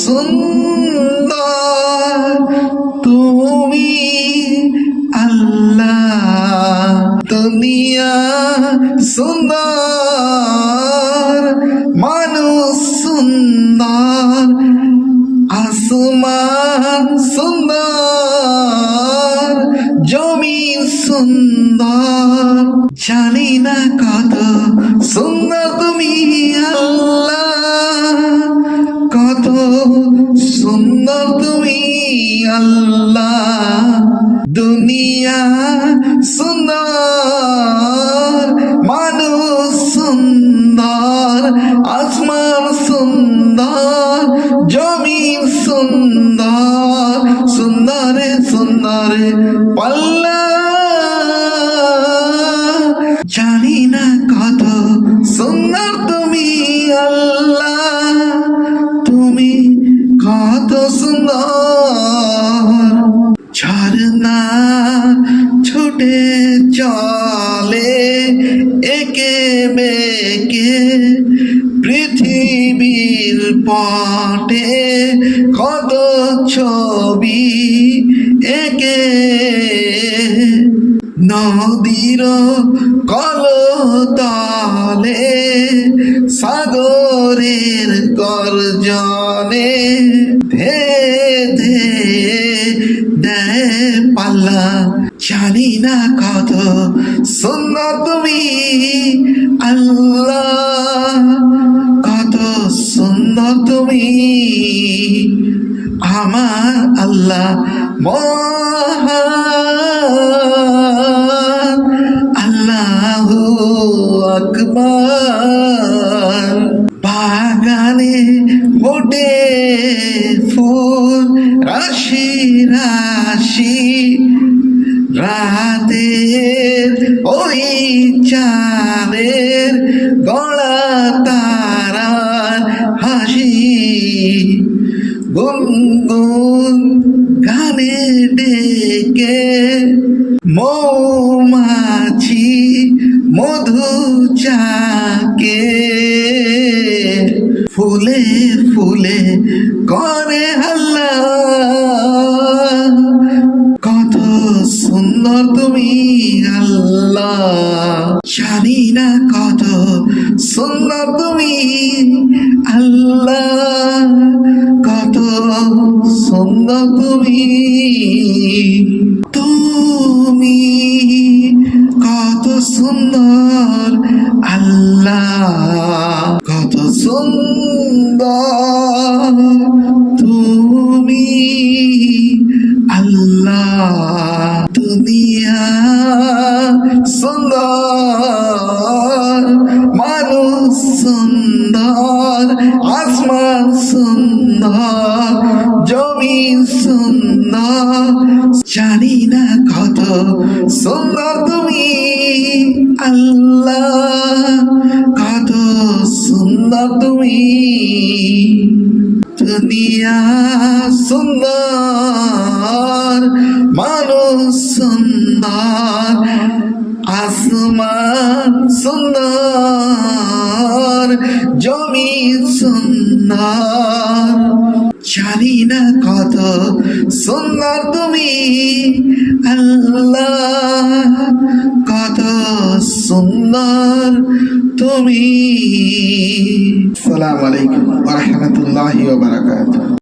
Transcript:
সুন্দর তুমি আল্লাহ, দুনিয়া সুন্দর, মানুষ সুন্দর, আসমান সুন্দর, জমিন সুন্দর, জানি না কত সুন্দর তুমি আল্লাহ, কত সুন্দর তুমি আল্লাহ, দুনিয়া সুন্দর, মানুষ সুন্দর, আসমান সুন্দর, জমিন সুন্দর, সুন্দরে সুন্দরে পাল্লা, জানি না কত সুন্দর তুমি আল্লাহ, তুমি কত সুন্দর। ঝরনা ছুটে চলে একে বেঁকে পৃথিবীর পটে, কত ছবি একে নদীর কলতলে, সাগরের গর্জনে ধে ধে দেয় পাল্লা, জানি না কত সুন্দর তুমি আল্লাহ, কত সুন্দর তুমি আমার আল্লাহ মহান, আল্লাহু আকবার। বাগানে ফোটে ফুল রাশি রাশি, রাতের ওই চাঁদের গলা তারার হাসি, গুনগুন গানে ডেকে মৌমাছি মধু চাকে, ফুলে ফুলে করে হাল্লা, কত সুন্দর তুমি আল্লাহ, জানি না কত সুন্দর তুমি আল্লাহ, কত সুন্দর তুমি, তুমি কত সুন্দর আল্লাহ, কত সুন্দর তুমি আল্লাহ, দুনিয়া সুন্দর, মানুষ সুন্দর, আসমান সুন্দর, জমিন সুন্দর, জানি না কত সুন্দর তুমি আল্লাহ, কত সুন্দর তুমি, দুনিয়া সুন্দর, মানুষ সুন্দর, আসমান সুন্দর, জমিন সুন্দর, জানি না কত সুন্দর তুমি আল্লাহ, কত সুন্দর তুমি। আসসালামু আলাইকুম ওয়া রাহমাতুল্লাহি ওয়া বারাকাতুহু।